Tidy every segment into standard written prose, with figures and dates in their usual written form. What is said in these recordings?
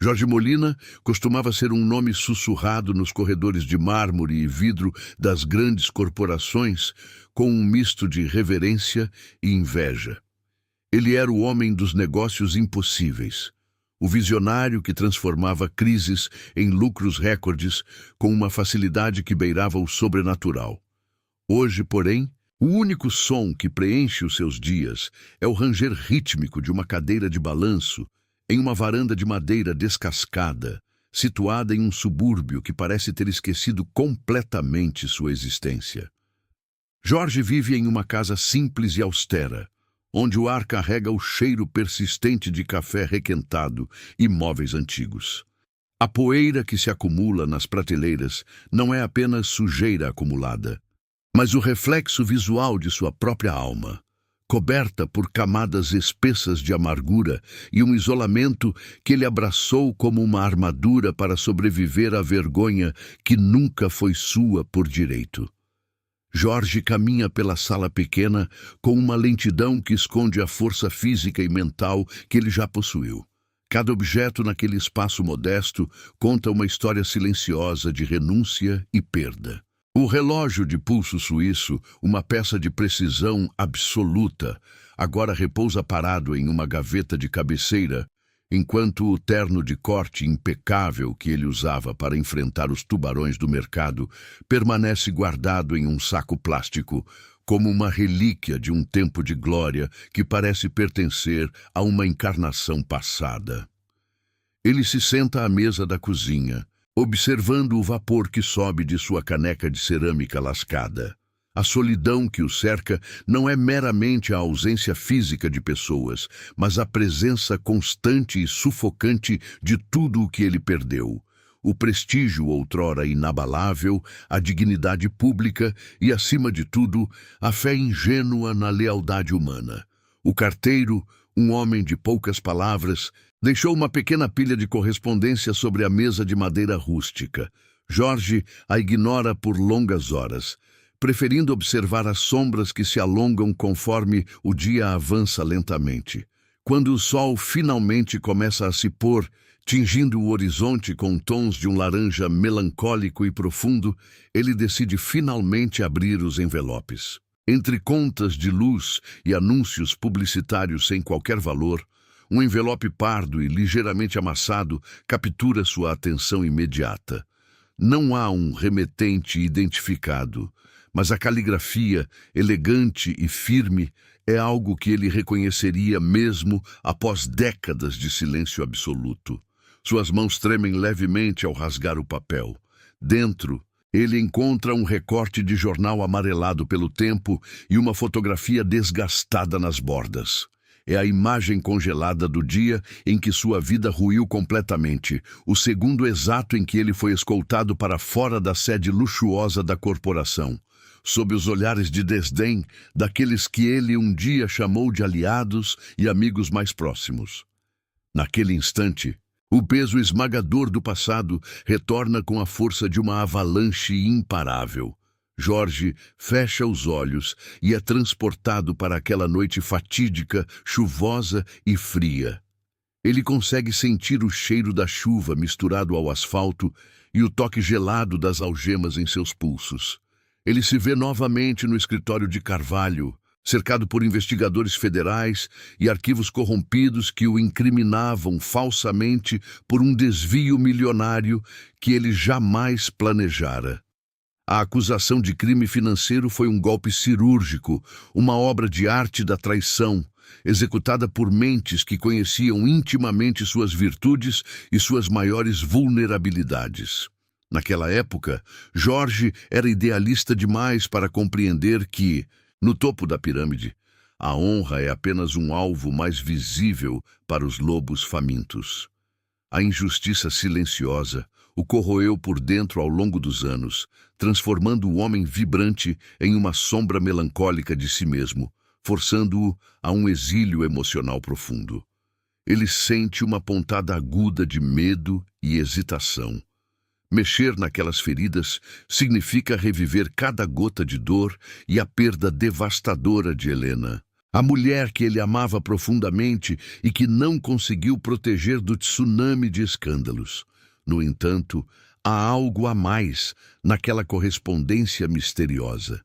Jorge Molina costumava ser um nome sussurrado nos corredores de mármore e vidro das grandes corporações, com um misto de reverência e inveja. Ele era o homem dos negócios impossíveis, o visionário que transformava crises em lucros recordes com uma facilidade que beirava o sobrenatural. Hoje, porém, o único som que preenche os seus dias é o ranger rítmico de uma cadeira de balanço em uma varanda de madeira descascada, situada em um subúrbio que parece ter esquecido completamente sua existência. Jorge vive em uma casa simples e austera, onde o ar carrega o cheiro persistente de café requentado e móveis antigos. A poeira que se acumula nas prateleiras não é apenas sujeira acumulada, mas o reflexo visual de sua própria alma, coberta por camadas espessas de amargura e um isolamento que ele abraçou como uma armadura para sobreviver à vergonha que nunca foi sua por direito. Jorge caminha pela sala pequena com uma lentidão que esconde a força física e mental que ele já possuiu. Cada objeto naquele espaço modesto conta uma história silenciosa de renúncia e perda. O relógio de pulso suíço, uma peça de precisão absoluta, agora repousa parado em uma gaveta de cabeceira, enquanto o terno de corte impecável que ele usava para enfrentar os tubarões do mercado permanece guardado em um saco plástico, como uma relíquia de um tempo de glória que parece pertencer a uma encarnação passada. Ele se senta à mesa da cozinha, observando o vapor que sobe de sua caneca de cerâmica lascada. A solidão que o cerca não é meramente a ausência física de pessoas, mas a presença constante e sufocante de tudo o que ele perdeu. O prestígio outrora inabalável, a dignidade pública e, acima de tudo, a fé ingênua na lealdade humana. O carteiro, um homem de poucas palavras, deixou uma pequena pilha de correspondência sobre a mesa de madeira rústica. Jorge a ignora por longas horas, preferindo observar as sombras que se alongam conforme o dia avança lentamente. Quando o sol finalmente começa a se pôr, tingindo o horizonte com tons de um laranja melancólico e profundo, ele decide finalmente abrir os envelopes. Entre contas de luz e anúncios publicitários sem qualquer valor, um envelope pardo e ligeiramente amassado captura sua atenção imediata. Não há um remetente identificado, mas a caligrafia, elegante e firme, é algo que ele reconheceria mesmo após décadas de silêncio absoluto. Suas mãos tremem levemente ao rasgar o papel. Dentro, ele encontra um recorte de jornal amarelado pelo tempo e uma fotografia desgastada nas bordas. É a imagem congelada do dia em que sua vida ruiu completamente, o segundo exato em que ele foi escoltado para fora da sede luxuosa da corporação, sob os olhares de desdém daqueles que ele um dia chamou de aliados e amigos mais próximos. Naquele instante, o peso esmagador do passado retorna com a força de uma avalanche imparável. Jorge fecha os olhos e é transportado para aquela noite fatídica, chuvosa e fria. Ele consegue sentir o cheiro da chuva misturado ao asfalto e o toque gelado das algemas em seus pulsos. Ele se vê novamente no escritório de Carvalho, cercado por investigadores federais e arquivos corrompidos que o incriminavam falsamente por um desvio milionário que ele jamais planejara. A acusação de crime financeiro foi um golpe cirúrgico, uma obra de arte da traição, executada por mentes que conheciam intimamente suas virtudes e suas maiores vulnerabilidades. Naquela época, Jorge era idealista demais para compreender que, no topo da pirâmide, a honra é apenas um alvo mais visível para os lobos famintos. A injustiça silenciosa o corroeu por dentro ao longo dos anos, transformando o homem vibrante em uma sombra melancólica de si mesmo, forçando-o a um exílio emocional profundo. Ele sente uma pontada aguda de medo e hesitação. Mexer naquelas feridas significa reviver cada gota de dor e a perda devastadora de Helena. A mulher que ele amava profundamente e que não conseguiu proteger do tsunami de escândalos. No entanto, há algo a mais naquela correspondência misteriosa.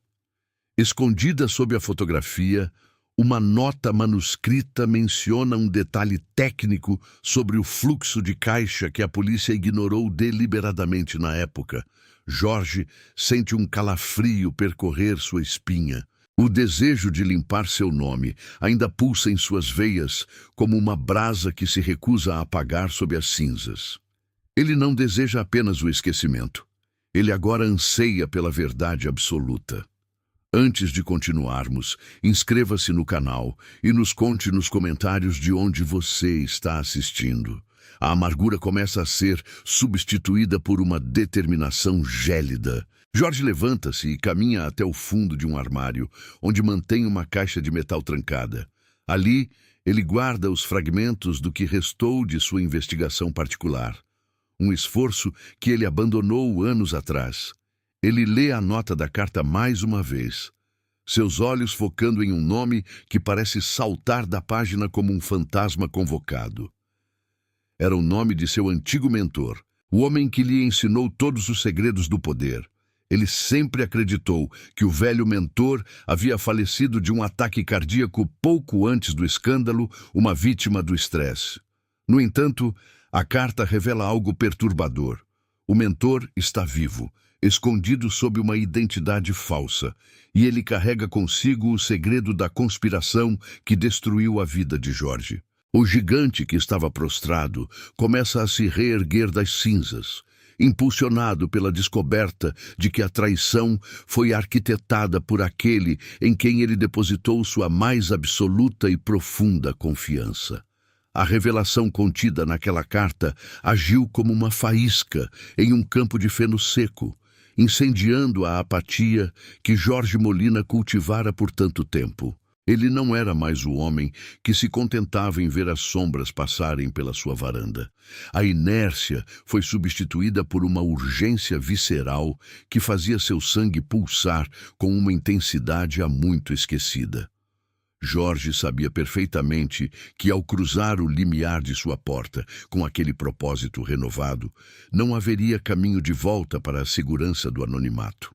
Escondida sob a fotografia, uma nota manuscrita menciona um detalhe técnico sobre o fluxo de caixa que a polícia ignorou deliberadamente na época. Jorge sente um calafrio percorrer sua espinha. O desejo de limpar seu nome ainda pulsa em suas veias como uma brasa que se recusa a apagar sob as cinzas. Ele não deseja apenas o esquecimento. Ele agora anseia pela verdade absoluta. Antes de continuarmos, inscreva-se no canal e nos conte nos comentários de onde você está assistindo. A amargura começa a ser substituída por uma determinação gélida. Jorge levanta-se e caminha até o fundo de um armário, onde mantém uma caixa de metal trancada. Ali, ele guarda os fragmentos do que restou de sua investigação particular. Um esforço que ele abandonou anos atrás. Ele lê a nota da carta mais uma vez, seus olhos focando em um nome que parece saltar da página como um fantasma convocado. Era o nome de seu antigo mentor, o homem que lhe ensinou todos os segredos do poder. Ele sempre acreditou que o velho mentor havia falecido de um ataque cardíaco pouco antes do escândalo, uma vítima do estresse. No entanto, a carta revela algo perturbador. O mentor está vivo, escondido sob uma identidade falsa, e ele carrega consigo o segredo da conspiração que destruiu a vida de Jorge. O gigante que estava prostrado começa a se reerguer das cinzas, impulsionado pela descoberta de que a traição foi arquitetada por aquele em quem ele depositou sua mais absoluta e profunda confiança. A revelação contida naquela carta agiu como uma faísca em um campo de feno seco, incendiando a apatia que Jorge Molina cultivara por tanto tempo. Ele não era mais o homem que se contentava em ver as sombras passarem pela sua varanda. A inércia foi substituída por uma urgência visceral que fazia seu sangue pulsar com uma intensidade há muito esquecida. Jorge sabia perfeitamente que, ao cruzar o limiar de sua porta com aquele propósito renovado, não haveria caminho de volta para a segurança do anonimato.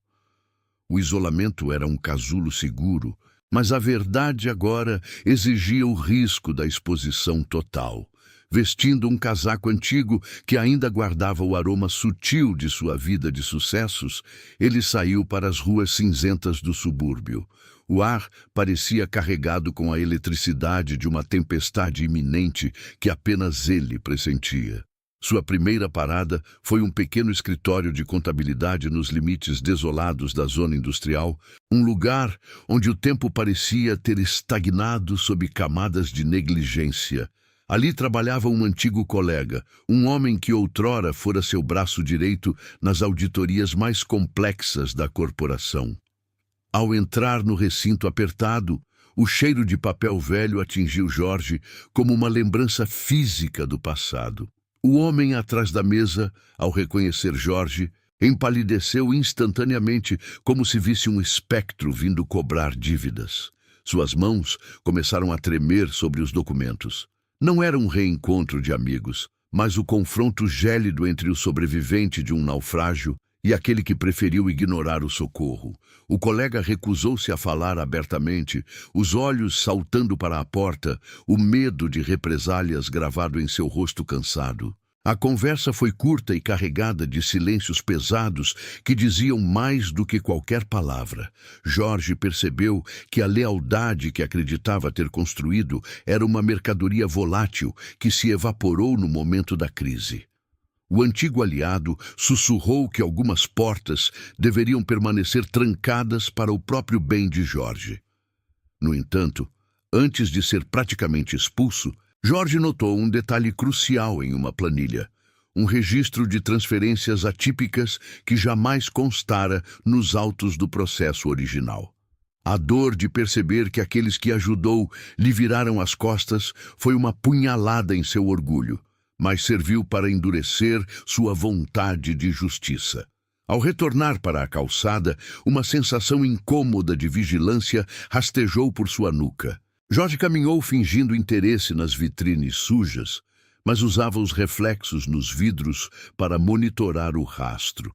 O isolamento era um casulo seguro, mas a verdade agora exigia o risco da exposição total. Vestindo um casaco antigo que ainda guardava o aroma sutil de sua vida de sucessos, ele saiu para as ruas cinzentas do subúrbio. O ar parecia carregado com a eletricidade de uma tempestade iminente que apenas ele pressentia. Sua primeira parada foi um pequeno escritório de contabilidade nos limites desolados da zona industrial, um lugar onde o tempo parecia ter estagnado sob camadas de negligência. Ali trabalhava um antigo colega, um homem que outrora fora seu braço direito nas auditorias mais complexas da corporação. Ao entrar no recinto apertado, o cheiro de papel velho atingiu Jorge como uma lembrança física do passado. O homem atrás da mesa, ao reconhecer Jorge, empalideceu instantaneamente como se visse um espectro vindo cobrar dívidas. Suas mãos começaram a tremer sobre os documentos. Não era um reencontro de amigos, mas o confronto gélido entre o sobrevivente de um naufrágio e aquele que preferiu ignorar o socorro. O colega recusou-se a falar abertamente, os olhos saltando para a porta, o medo de represálias gravado em seu rosto cansado. A conversa foi curta e carregada de silêncios pesados que diziam mais do que qualquer palavra. Jorge percebeu que a lealdade que acreditava ter construído era uma mercadoria volátil que se evaporou no momento da crise. O antigo aliado sussurrou que algumas portas deveriam permanecer trancadas para o próprio bem de Jorge. No entanto, antes de ser praticamente expulso, Jorge notou um detalhe crucial em uma planilha, um registro de transferências atípicas que jamais constara nos autos do processo original. A dor de perceber que aqueles que ajudou lhe viraram as costas foi uma punhalada em seu orgulho, mas serviu para endurecer sua vontade de justiça. Ao retornar para a calçada, uma sensação incômoda de vigilância rastejou por sua nuca. Jorge caminhou fingindo interesse nas vitrines sujas, mas usava os reflexos nos vidros para monitorar o rastro.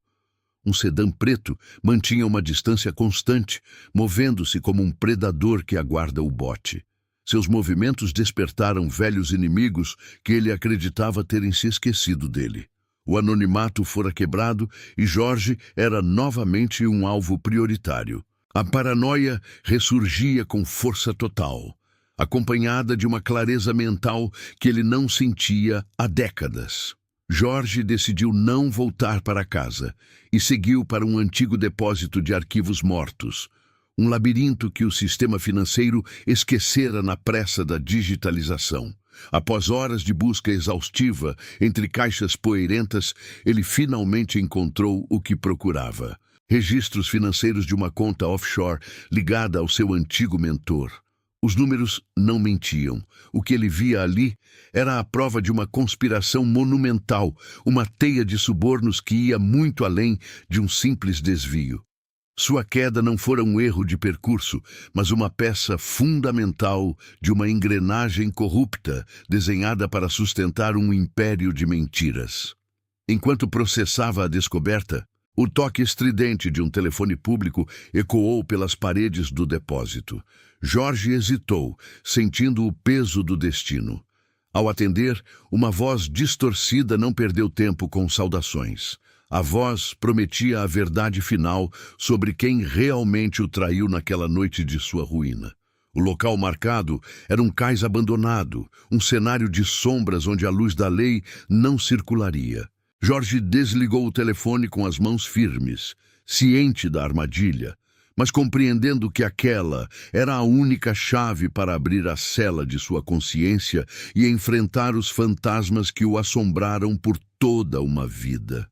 Um sedã preto mantinha uma distância constante, movendo-se como um predador que aguarda o bote. Seus movimentos despertaram velhos inimigos que ele acreditava terem se esquecido dele. O anonimato fora quebrado e Jorge era novamente um alvo prioritário. A paranoia ressurgia com força total, acompanhada de uma clareza mental que ele não sentia há décadas. Jorge decidiu não voltar para casa e seguiu para um antigo depósito de arquivos mortos, um labirinto que o sistema financeiro esquecera na pressa da digitalização. Após horas de busca exaustiva entre caixas poeirentas, ele finalmente encontrou o que procurava: registros financeiros de uma conta offshore ligada ao seu antigo mentor. Os números não mentiam. O que ele via ali era a prova de uma conspiração monumental, uma teia de subornos que ia muito além de um simples desvio. Sua queda não fora um erro de percurso, mas uma peça fundamental de uma engrenagem corrupta desenhada para sustentar um império de mentiras. Enquanto processava a descoberta, o toque estridente de um telefone público ecoou pelas paredes do depósito. Jorge hesitou, sentindo o peso do destino. Ao atender, uma voz distorcida não perdeu tempo com saudações. A voz prometia a verdade final sobre quem realmente o traiu naquela noite de sua ruína. O local marcado era um cais abandonado, um cenário de sombras onde a luz da lei não circularia. Jorge desligou o telefone com as mãos firmes, ciente da armadilha, mas compreendendo que aquela era a única chave para abrir a cela de sua consciência e enfrentar os fantasmas que o assombraram por toda uma vida.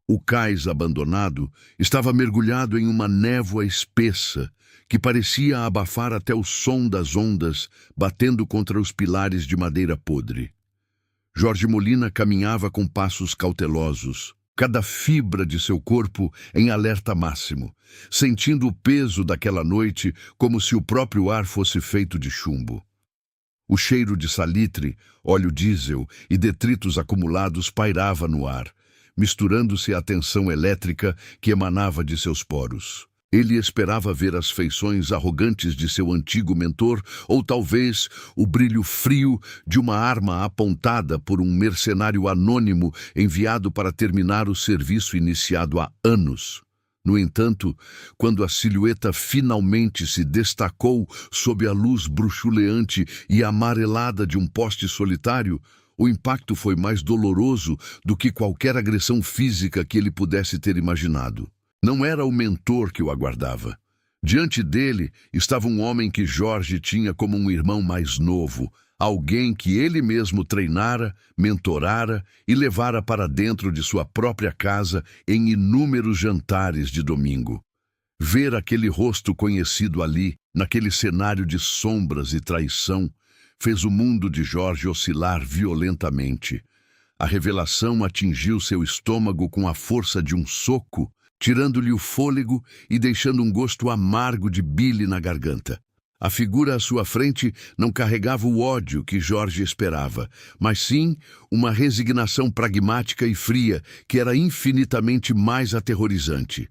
O cais abandonado estava mergulhado em uma névoa espessa que parecia abafar até o som das ondas batendo contra os pilares de madeira podre. Jorge Molina caminhava com passos cautelosos, cada fibra de seu corpo em alerta máximo, sentindo o peso daquela noite como se o próprio ar fosse feito de chumbo. O cheiro de salitre, óleo diesel e detritos acumulados pairava no ar, misturando-se à tensão elétrica que emanava de seus poros. Ele esperava ver as feições arrogantes de seu antigo mentor, ou talvez o brilho frio de uma arma apontada por um mercenário anônimo enviado para terminar o serviço iniciado há anos. No entanto, quando a silhueta finalmente se destacou sob a luz bruxuleante e amarelada de um poste solitário, o impacto foi mais doloroso do que qualquer agressão física que ele pudesse ter imaginado. Não era o mentor que o aguardava. Diante dele estava um homem que Jorge tinha como um irmão mais novo, alguém que ele mesmo treinara, mentorara e levara para dentro de sua própria casa em inúmeros jantares de domingo. Ver aquele rosto conhecido ali, naquele cenário de sombras e traição, fez o mundo de Jorge oscilar violentamente. A revelação atingiu seu estômago com a força de um soco, tirando-lhe o fôlego e deixando um gosto amargo de bile na garganta. A figura à sua frente não carregava o ódio que Jorge esperava, mas sim uma resignação pragmática e fria que era infinitamente mais aterrorizante.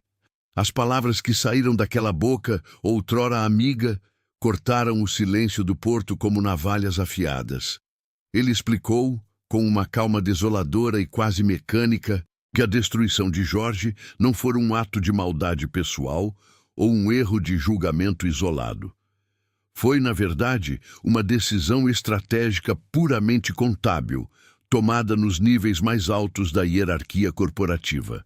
As palavras que saíram daquela boca, outrora amiga, cortaram o silêncio do porto como navalhas afiadas. Ele explicou, com uma calma desoladora e quase mecânica, que a destruição de Jorge não fora um ato de maldade pessoal ou um erro de julgamento isolado. Foi, na verdade, uma decisão estratégica puramente contábil, tomada nos níveis mais altos da hierarquia corporativa.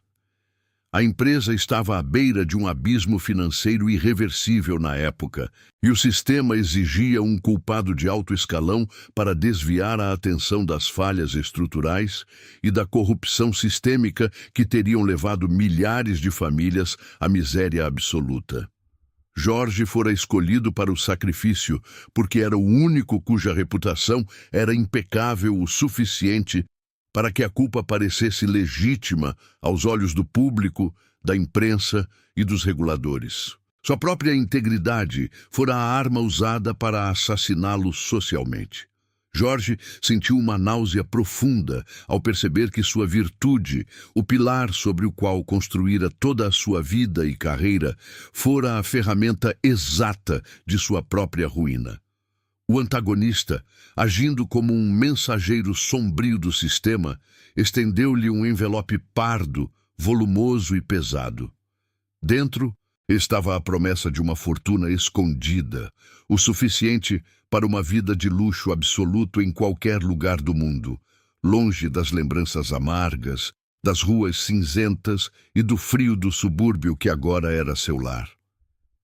A empresa estava à beira de um abismo financeiro irreversível na época, e o sistema exigia um culpado de alto escalão para desviar a atenção das falhas estruturais e da corrupção sistêmica que teriam levado milhares de famílias à miséria absoluta. Jorge fora escolhido para o sacrifício porque era o único cuja reputação era impecável o suficiente para que a culpa parecesse legítima aos olhos do público, da imprensa e dos reguladores. Sua própria integridade fora a arma usada para assassiná-lo socialmente. Jorge sentiu uma náusea profunda ao perceber que sua virtude, o pilar sobre o qual construíra toda a sua vida e carreira, fora a ferramenta exata de sua própria ruína. O antagonista, agindo como um mensageiro sombrio do sistema, estendeu-lhe um envelope pardo, volumoso e pesado. Dentro estava a promessa de uma fortuna escondida, o suficiente para uma vida de luxo absoluto em qualquer lugar do mundo, longe das lembranças amargas, das ruas cinzentas e do frio do subúrbio que agora era seu lar.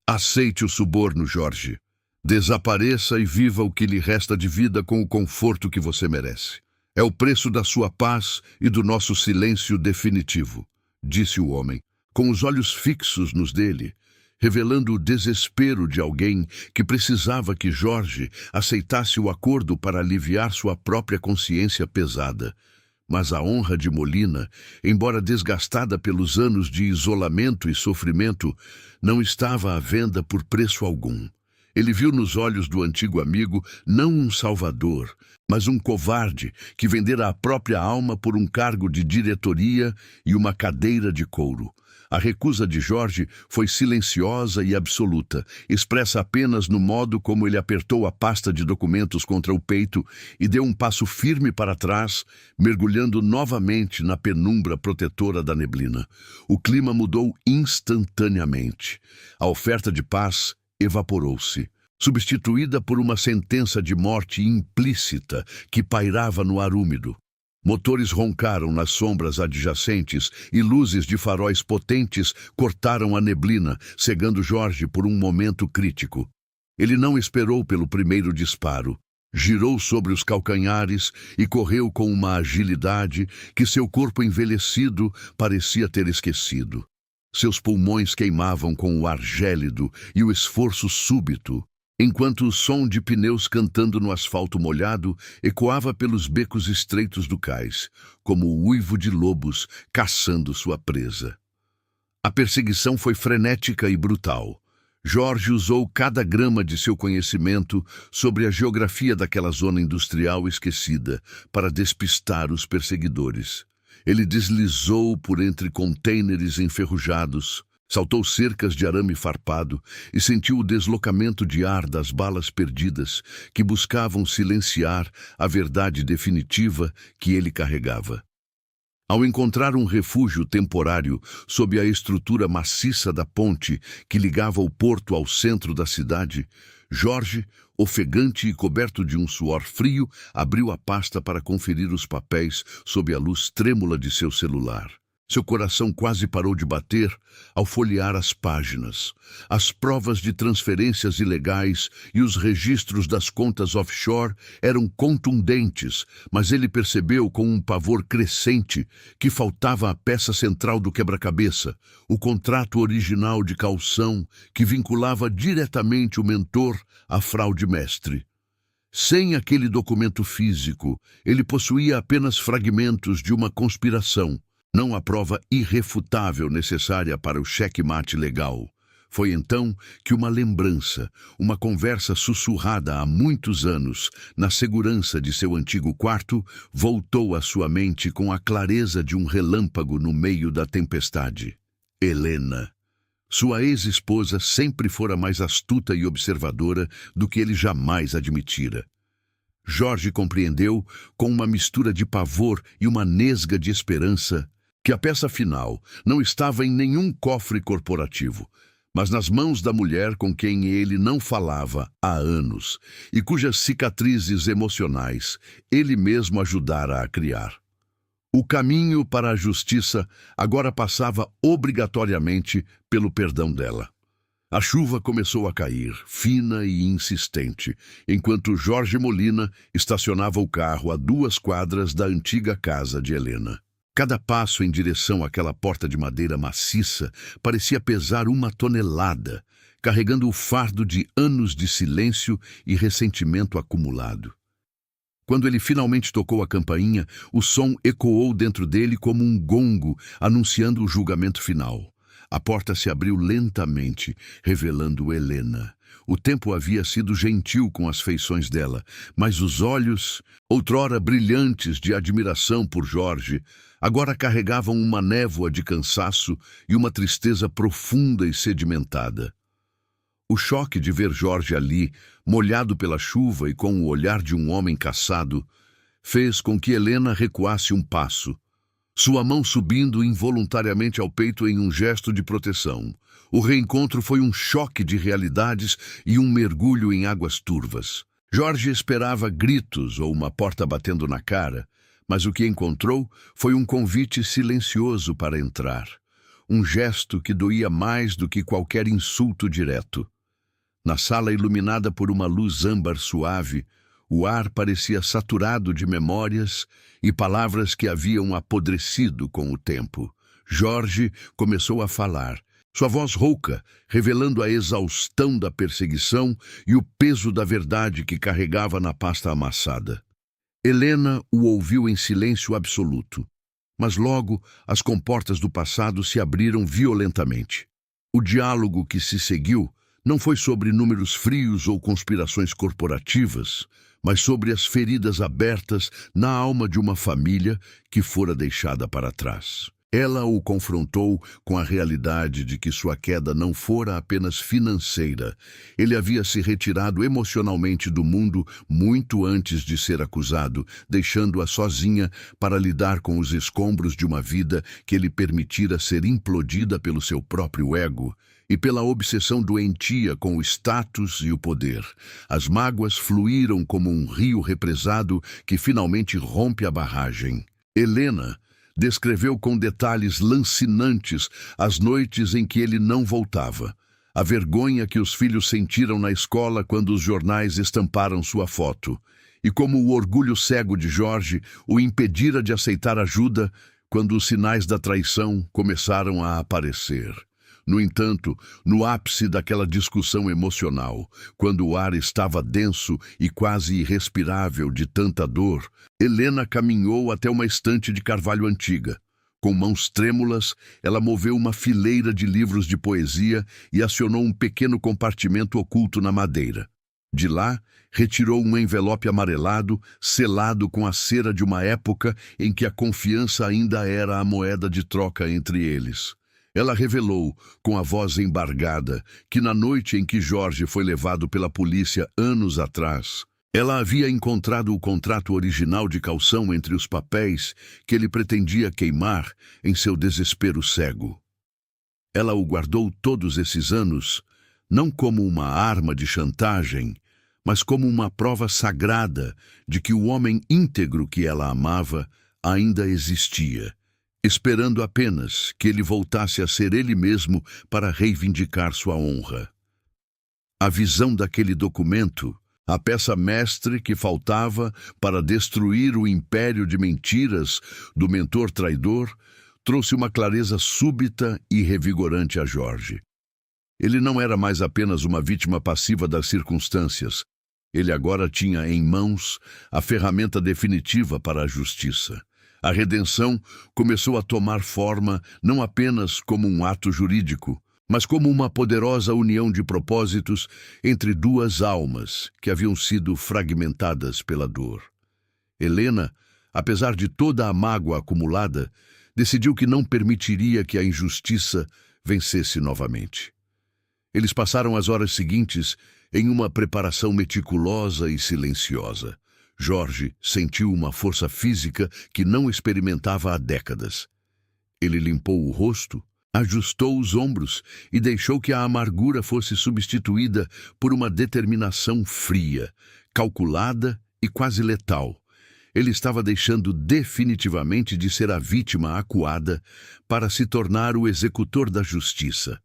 Aceite o suborno, Jorge. Desapareça e viva o que lhe resta de vida com o conforto que você merece. É o preço da sua paz e do nosso silêncio definitivo, disse o homem, com os olhos fixos nos dele, revelando o desespero de alguém que precisava que Jorge aceitasse o acordo para aliviar sua própria consciência pesada. Mas a honra de Molina, embora desgastada pelos anos de isolamento e sofrimento, não estava à venda por preço algum. Ele viu nos olhos do antigo amigo não um salvador, mas um covarde que vendera a própria alma por um cargo de diretoria e uma cadeira de couro. A recusa de Jorge foi silenciosa e absoluta, expressa apenas no modo como ele apertou a pasta de documentos contra o peito e deu um passo firme para trás, mergulhando novamente na penumbra protetora da neblina. O clima mudou instantaneamente. A oferta de paz evaporou-se, substituída por uma sentença de morte implícita que pairava no ar úmido. Motores roncaram nas sombras adjacentes e luzes de faróis potentes cortaram a neblina, cegando Jorge por um momento crítico. Ele não esperou pelo primeiro disparo. Girou sobre os calcanhares e correu com uma agilidade que seu corpo envelhecido parecia ter esquecido. Seus pulmões queimavam com o ar gélido e o esforço súbito, enquanto o som de pneus cantando no asfalto molhado ecoava pelos becos estreitos do cais, como o uivo de lobos caçando sua presa. A perseguição foi frenética e brutal. Jorge usou cada grama de seu conhecimento sobre a geografia daquela zona industrial esquecida para despistar os perseguidores. Ele deslizou por entre contêineres enferrujados, saltou cercas de arame farpado e sentiu o deslocamento de ar das balas perdidas que buscavam silenciar a verdade definitiva que ele carregava. Ao encontrar um refúgio temporário sob a estrutura maciça da ponte que ligava o porto ao centro da cidade, Jorge, ofegante e coberto de um suor frio, abriu a pasta para conferir os papéis sob a luz trêmula de seu celular. Seu coração quase parou de bater ao folhear as páginas. As provas de transferências ilegais e os registros das contas offshore eram contundentes, mas ele percebeu com um pavor crescente que faltava a peça central do quebra-cabeça, o contrato original de caução que vinculava diretamente o mentor à fraude mestre. Sem aquele documento físico, ele possuía apenas fragmentos de uma conspiração, não a prova irrefutável necessária para o checkmate legal. Foi então que uma lembrança, uma conversa sussurrada há muitos anos, na segurança de seu antigo quarto, voltou à sua mente com a clareza de um relâmpago no meio da tempestade. Helena. Sua ex-esposa sempre fora mais astuta e observadora do que ele jamais admitira. Jorge compreendeu, com uma mistura de pavor e uma nesga de esperança, que a peça final não estava em nenhum cofre corporativo, mas nas mãos da mulher com quem ele não falava há anos e cujas cicatrizes emocionais ele mesmo ajudara a criar. O caminho para a justiça agora passava obrigatoriamente pelo perdão dela. A chuva começou a cair, fina e insistente, enquanto Jorge Molina estacionava o carro a 2 quadras da antiga casa de Helena. Cada passo em direção àquela porta de madeira maciça parecia pesar 1 tonelada, carregando o fardo de anos de silêncio e ressentimento acumulado. Quando ele finalmente tocou a campainha, o som ecoou dentro dele como um gongo, anunciando o julgamento final. A porta se abriu lentamente, revelando Helena. O tempo havia sido gentil com as feições dela, mas os olhos, outrora brilhantes de admiração por Jorge, agora carregavam uma névoa de cansaço e uma tristeza profunda e sedimentada. O choque de ver Jorge ali, molhado pela chuva e com o olhar de um homem cansado, fez com que Helena recuasse um passo, sua mão subindo involuntariamente ao peito em um gesto de proteção. O reencontro foi um choque de realidades e um mergulho em águas turvas. Jorge esperava gritos ou uma porta batendo na cara, mas o que encontrou foi um convite silencioso para entrar. Um gesto que doía mais do que qualquer insulto direto. Na sala iluminada por uma luz âmbar suave, o ar parecia saturado de memórias e palavras que haviam apodrecido com o tempo. Jorge começou a falar, sua voz rouca, revelando a exaustão da perseguição e o peso da verdade que carregava na pasta amassada. Helena o ouviu em silêncio absoluto, mas logo as comportas do passado se abriram violentamente. O diálogo que se seguiu não foi sobre números frios ou conspirações corporativas, mas sobre as feridas abertas na alma de uma família que fora deixada para trás. Ela o confrontou com a realidade de que sua queda não fora apenas financeira. Ele havia se retirado emocionalmente do mundo muito antes de ser acusado, deixando-a sozinha para lidar com os escombros de uma vida que ele permitira ser implodida pelo seu próprio ego e pela obsessão doentia com o status e o poder. As mágoas fluíram como um rio represado que finalmente rompe a barragem. Helena descreveu com detalhes lancinantes as noites em que ele não voltava, a vergonha que os filhos sentiram na escola quando os jornais estamparam sua foto, e como o orgulho cego de Jorge o impedira de aceitar ajuda quando os sinais da traição começaram a aparecer. No entanto, no ápice daquela discussão emocional, quando o ar estava denso e quase irrespirável de tanta dor, Helena caminhou até uma estante de carvalho antiga. Com mãos trêmulas, ela moveu uma fileira de livros de poesia e acionou um pequeno compartimento oculto na madeira. De lá, retirou um envelope amarelado, selado com a cera de uma época em que a confiança ainda era a moeda de troca entre eles. Ela revelou, com a voz embargada, que na noite em que Jorge foi levado pela polícia anos atrás, ela havia encontrado o contrato original de caução entre os papéis que ele pretendia queimar em seu desespero cego. Ela o guardou todos esses anos, não como uma arma de chantagem, mas como uma prova sagrada de que o homem íntegro que ela amava ainda existia, esperando apenas que ele voltasse a ser ele mesmo para reivindicar sua honra. A visão daquele documento, a peça mestre que faltava para destruir o império de mentiras do mentor traidor, trouxe uma clareza súbita e revigorante a Jorge. Ele não era mais apenas uma vítima passiva das circunstâncias. Ele agora tinha em mãos a ferramenta definitiva para a justiça. A redenção começou a tomar forma não apenas como um ato jurídico, mas como uma poderosa união de propósitos entre duas almas que haviam sido fragmentadas pela dor. Helena, apesar de toda a mágoa acumulada, decidiu que não permitiria que a injustiça vencesse novamente. Eles passaram as horas seguintes em uma preparação meticulosa e silenciosa. Jorge sentiu uma força física que não experimentava há décadas. Ele limpou o rosto, ajustou os ombros e deixou que a amargura fosse substituída por uma determinação fria, calculada e quase letal. Ele estava deixando definitivamente de ser a vítima acuada para se tornar o executor da justiça.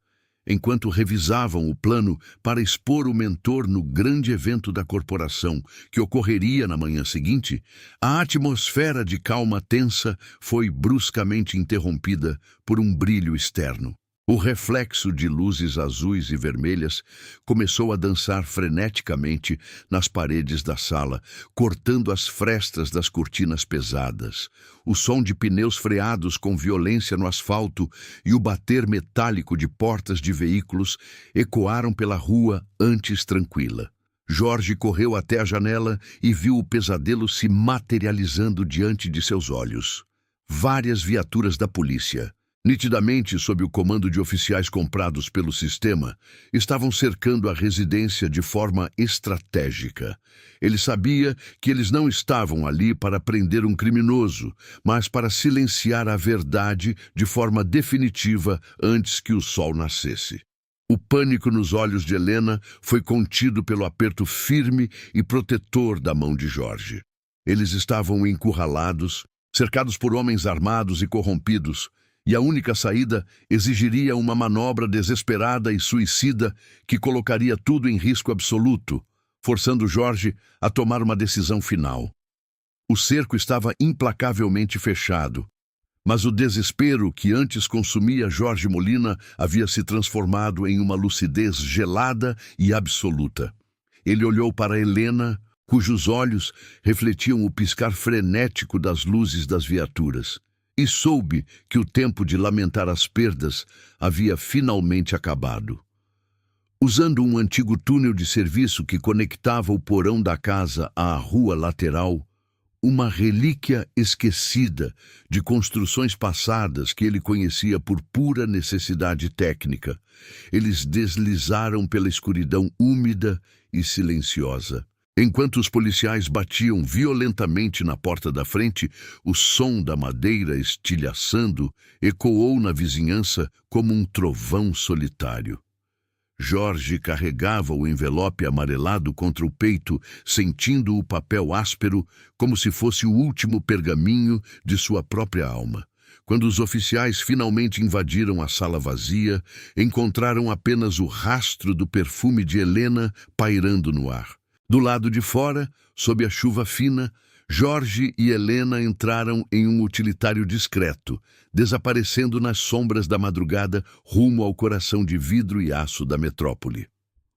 Enquanto revisavam o plano para expor o mentor no grande evento da corporação, que ocorreria na manhã seguinte, a atmosfera de calma tensa foi bruscamente interrompida por um brilho externo. O reflexo de luzes azuis e vermelhas começou a dançar freneticamente nas paredes da sala, cortando as frestas das cortinas pesadas. O som de pneus freados com violência no asfalto e o bater metálico de portas de veículos ecoaram pela rua antes tranquila. Jorge correu até a janela e viu o pesadelo se materializando diante de seus olhos. Várias viaturas da polícia, nitidamente sob o comando de oficiais comprados pelo sistema, estavam cercando a residência de forma estratégica. Ele sabia que eles não estavam ali para prender um criminoso, mas para silenciar a verdade de forma definitiva antes que o sol nascesse. O pânico nos olhos de Helena foi contido pelo aperto firme e protetor da mão de Jorge. Eles estavam encurralados, cercados por homens armados e corrompidos, e a única saída exigiria uma manobra desesperada e suicida que colocaria tudo em risco absoluto, forçando Jorge a tomar uma decisão final. O cerco estava implacavelmente fechado, mas o desespero que antes consumia Jorge Molina havia se transformado em uma lucidez gelada e absoluta. Ele olhou para Helena, cujos olhos refletiam o piscar frenético das luzes das viaturas, e soube que o tempo de lamentar as perdas havia finalmente acabado. Usando um antigo túnel de serviço que conectava o porão da casa à rua lateral, uma relíquia esquecida de construções passadas que ele conhecia por pura necessidade técnica, eles deslizaram pela escuridão úmida e silenciosa. Enquanto os policiais batiam violentamente na porta da frente, o som da madeira estilhaçando ecoou na vizinhança como um trovão solitário. Jorge carregava o envelope amarelado contra o peito, sentindo o papel áspero como se fosse o último pergaminho de sua própria alma. Quando os oficiais finalmente invadiram a sala vazia, encontraram apenas o rastro do perfume de Helena pairando no ar. Do lado de fora, sob a chuva fina, Jorge e Helena entraram em um utilitário discreto, desaparecendo nas sombras da madrugada rumo ao coração de vidro e aço da metrópole.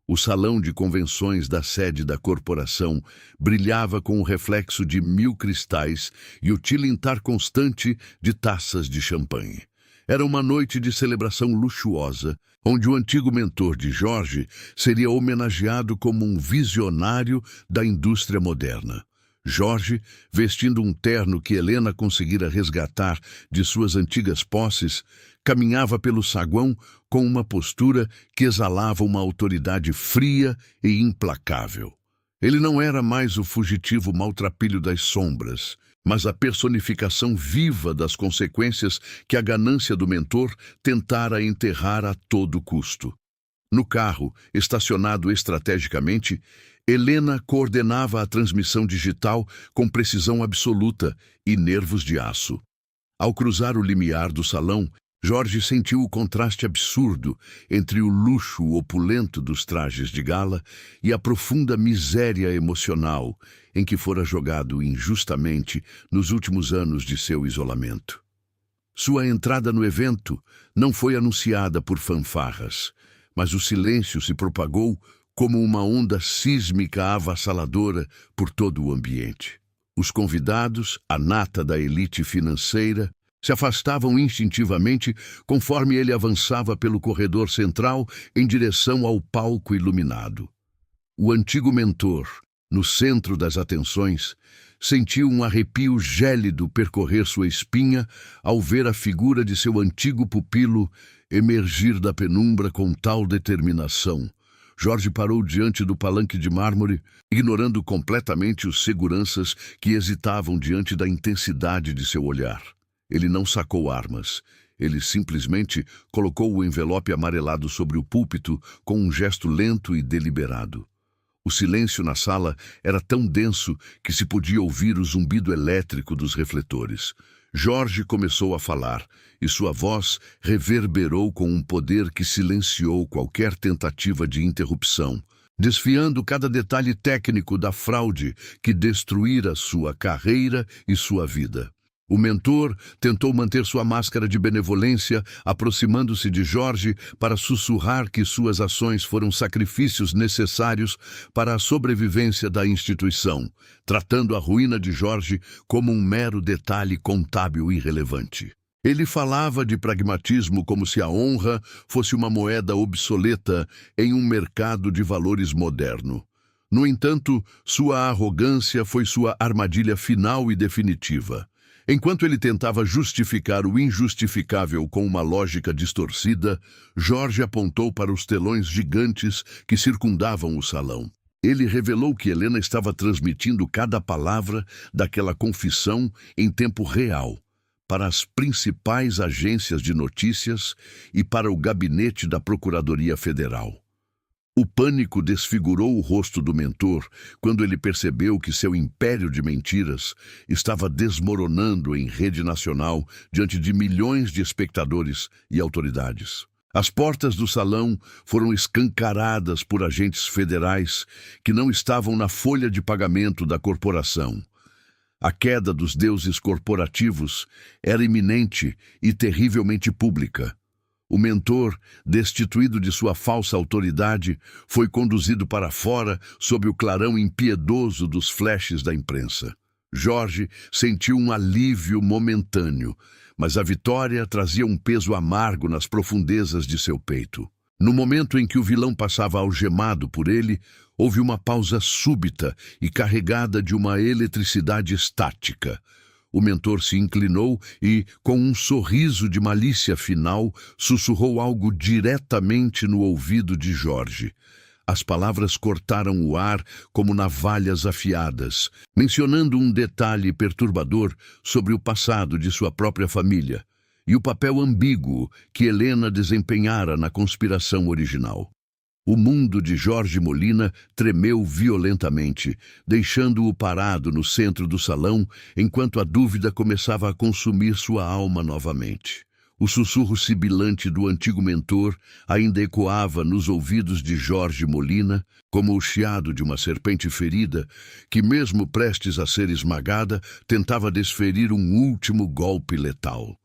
O salão de convenções da sede da corporação brilhava com o reflexo de 1000 cristais e o tilintar constante de taças de champanhe. Era uma noite de celebração luxuosa, onde o antigo mentor de Jorge seria homenageado como um visionário da indústria moderna. Jorge, vestindo um terno que Helena conseguira resgatar de suas antigas posses, caminhava pelo saguão com uma postura que exalava uma autoridade fria e implacável. Ele não era mais o fugitivo maltrapilho das sombras, mas a personificação viva das consequências que a ganância do mentor tentara enterrar a todo custo. No carro, estacionado estrategicamente, Helena coordenava a transmissão digital com precisão absoluta e nervos de aço. Ao cruzar o limiar do salão, Jorge sentiu o contraste absurdo entre o luxo opulento dos trajes de gala e a profunda miséria emocional em que fora jogado injustamente nos últimos anos de seu isolamento. Sua entrada no evento não foi anunciada por fanfarras, mas o silêncio se propagou como uma onda sísmica avassaladora por todo o ambiente. Os convidados, a nata da elite financeira, se afastavam instintivamente conforme ele avançava pelo corredor central em direção ao palco iluminado. O antigo mentor, no centro das atenções, sentiu um arrepio gélido percorrer sua espinha ao ver a figura de seu antigo pupilo emergir da penumbra com tal determinação. Jorge parou diante do palanque de mármore, ignorando completamente os seguranças que hesitavam diante da intensidade de seu olhar. Ele não sacou armas. Ele simplesmente colocou o envelope amarelado sobre o púlpito com um gesto lento e deliberado. O silêncio na sala era tão denso que se podia ouvir o zumbido elétrico dos refletores. Jorge começou a falar, e sua voz reverberou com um poder que silenciou qualquer tentativa de interrupção, desfiando cada detalhe técnico da fraude que destruíra sua carreira e sua vida. O mentor tentou manter sua máscara de benevolência, aproximando-se de Jorge para sussurrar que suas ações foram sacrifícios necessários para a sobrevivência da instituição, tratando a ruína de Jorge como um mero detalhe contábil irrelevante. Ele falava de pragmatismo como se a honra fosse uma moeda obsoleta em um mercado de valores moderno. No entanto, sua arrogância foi sua armadilha final e definitiva. Enquanto ele tentava justificar o injustificável com uma lógica distorcida, Jorge apontou para os telões gigantes que circundavam o salão. Ele revelou que Helena estava transmitindo cada palavra daquela confissão em tempo real, para as principais agências de notícias e para o gabinete da Procuradoria Federal. O pânico desfigurou o rosto do mentor quando ele percebeu que seu império de mentiras estava desmoronando em rede nacional diante de milhões de espectadores e autoridades. As portas do salão foram escancaradas por agentes federais que não estavam na folha de pagamento da corporação. A queda dos deuses corporativos era iminente e terrivelmente pública. O mentor, destituído de sua falsa autoridade, foi conduzido para fora sob o clarão impiedoso dos flashes da imprensa. Jorge sentiu um alívio momentâneo, mas a vitória trazia um peso amargo nas profundezas de seu peito. No momento em que o vilão passava algemado por ele, houve uma pausa súbita e carregada de uma eletricidade estática. O mentor se inclinou e, com um sorriso de malícia final, sussurrou algo diretamente no ouvido de Jorge. As palavras cortaram o ar como navalhas afiadas, mencionando um detalhe perturbador sobre o passado de sua própria família e o papel ambíguo que Helena desempenhara na conspiração original. O mundo de Jorge Molina tremeu violentamente, deixando-o parado no centro do salão enquanto a dúvida começava a consumir sua alma novamente. O sussurro sibilante do antigo mentor ainda ecoava nos ouvidos de Jorge Molina, como o chiado de uma serpente ferida que, mesmo prestes a ser esmagada, tentava desferir um último golpe letal.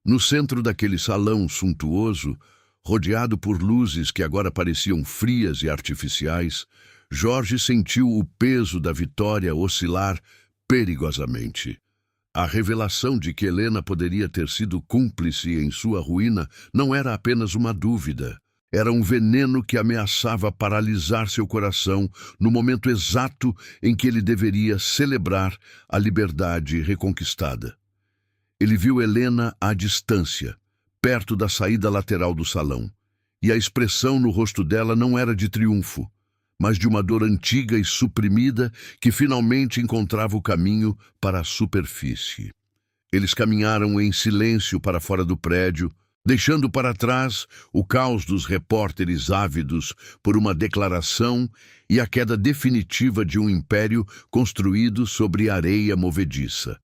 No centro daquele salão suntuoso, rodeado por luzes que agora pareciam frias e artificiais, Jorge sentiu o peso da vitória oscilar perigosamente. A revelação de que Helena poderia ter sido cúmplice em sua ruína não era apenas uma dúvida. Era um veneno que ameaçava paralisar seu coração no momento exato em que ele deveria celebrar a liberdade reconquistada. Ele viu Helena à distância, perto da saída lateral do salão, e a expressão no rosto dela não era de triunfo, mas de uma dor antiga e suprimida que finalmente encontrava o caminho para a superfície. Eles caminharam em silêncio para fora do prédio, deixando para trás o caos dos repórteres ávidos por uma declaração e a queda definitiva de um império construído sobre areia movediça.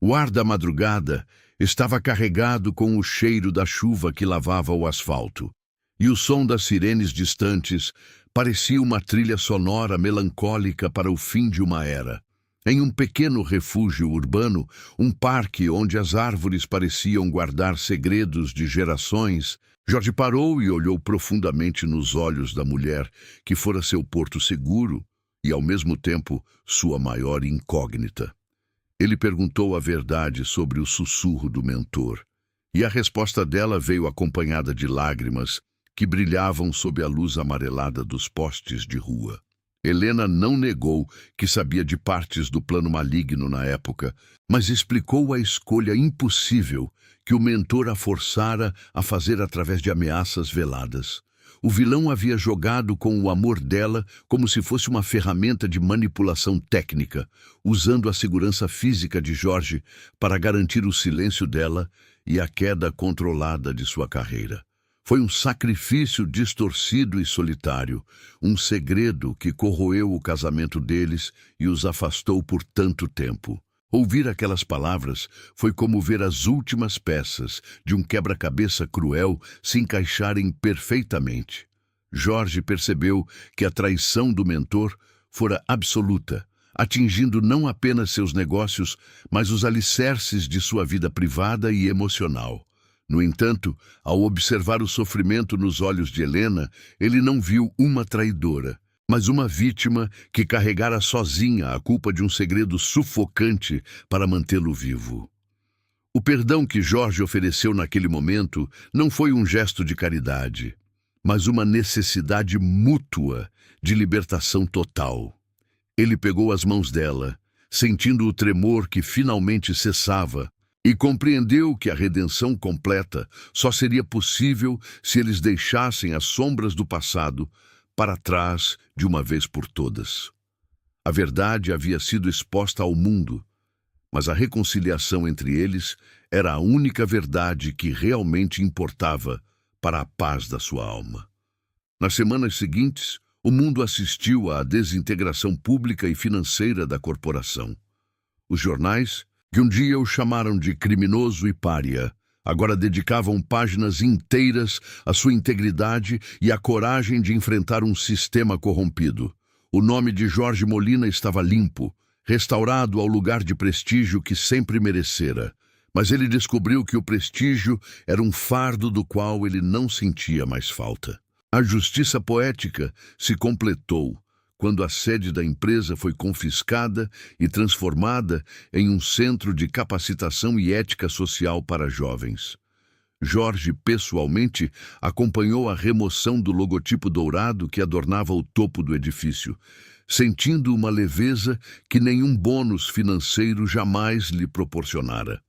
O ar da madrugada estava carregado com o cheiro da chuva que lavava o asfalto, e o som das sirenes distantes parecia uma trilha sonora melancólica para o fim de uma era. Em um pequeno refúgio urbano, um parque onde as árvores pareciam guardar segredos de gerações, Jorge parou e olhou profundamente nos olhos da mulher que fora seu porto seguro e, ao mesmo tempo, sua maior incógnita. Ele perguntou a verdade sobre o sussurro do mentor, e a resposta dela veio acompanhada de lágrimas que brilhavam sob a luz amarelada dos postes de rua. Helena não negou que sabia de partes do plano maligno na época, mas explicou a escolha impossível que o mentor a forçara a fazer através de ameaças veladas. O vilão havia jogado com o amor dela como se fosse uma ferramenta de manipulação técnica, usando a segurança física de Jorge para garantir o silêncio dela e a queda controlada de sua carreira. Foi um sacrifício distorcido e solitário, um segredo que corroeu o casamento deles e os afastou por tanto tempo. Ouvir aquelas palavras foi como ver as últimas peças de um quebra-cabeça cruel se encaixarem perfeitamente. Jorge percebeu que a traição do mentor fora absoluta, atingindo não apenas seus negócios, mas os alicerces de sua vida privada e emocional. No entanto, ao observar o sofrimento nos olhos de Helena, ele não viu uma traidora, mas uma vítima que carregara sozinha a culpa de um segredo sufocante para mantê-lo vivo. O perdão que Jorge ofereceu naquele momento não foi um gesto de caridade, mas uma necessidade mútua de libertação total. Ele pegou as mãos dela, sentindo o tremor que finalmente cessava, e compreendeu que a redenção completa só seria possível se eles deixassem as sombras do passado para trás de uma vez por todas. A verdade havia sido exposta ao mundo, mas a reconciliação entre eles era a única verdade que realmente importava para a paz da sua alma. Nas semanas seguintes, o mundo assistiu à desintegração pública e financeira da corporação. Os jornais, que um dia o chamaram de criminoso e pária, agora dedicavam páginas inteiras à sua integridade e à coragem de enfrentar um sistema corrompido. O nome de Jorge Molina estava limpo, restaurado ao lugar de prestígio que sempre merecera. Mas ele descobriu que o prestígio era um fardo do qual ele não sentia mais falta. A justiça poética se completou quando a sede da empresa foi confiscada e transformada em um centro de capacitação e ética social para jovens. Jorge, pessoalmente, acompanhou a remoção do logotipo dourado que adornava o topo do edifício, sentindo uma leveza que nenhum bônus financeiro jamais lhe proporcionara.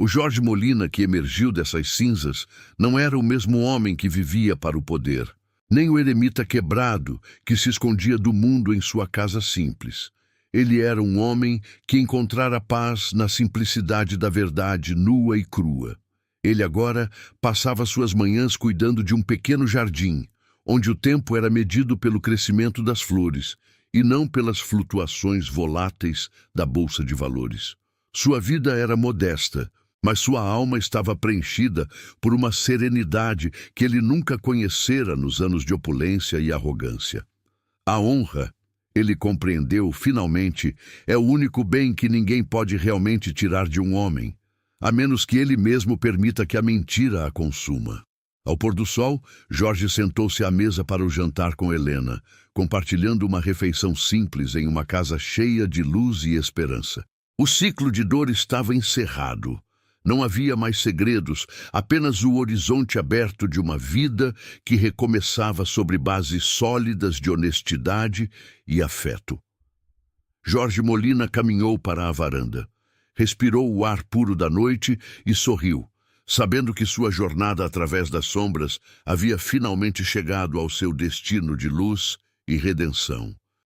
O Jorge Molina que emergiu dessas cinzas não era o mesmo homem que vivia para o poder, nem o eremita quebrado que se escondia do mundo em sua casa simples. Ele era um homem que encontrara paz na simplicidade da verdade nua e crua. Ele agora passava suas manhãs cuidando de um pequeno jardim, onde o tempo era medido pelo crescimento das flores e não pelas flutuações voláteis da bolsa de valores. Sua vida era modesta, mas sua alma estava preenchida por uma serenidade que ele nunca conhecera nos anos de opulência e arrogância. A honra, ele compreendeu finalmente, é o único bem que ninguém pode realmente tirar de um homem, a menos que ele mesmo permita que a mentira a consuma. Ao pôr do sol, Jorge sentou-se à mesa para o jantar com Helena, compartilhando uma refeição simples em uma casa cheia de luz e esperança. O ciclo de dor estava encerrado. Não havia mais segredos, apenas o horizonte aberto de uma vida que recomeçava sobre bases sólidas de honestidade e afeto. Jorge Molina caminhou para a varanda, respirou o ar puro da noite e sorriu, sabendo que sua jornada através das sombras havia finalmente chegado ao seu destino de luz e redenção.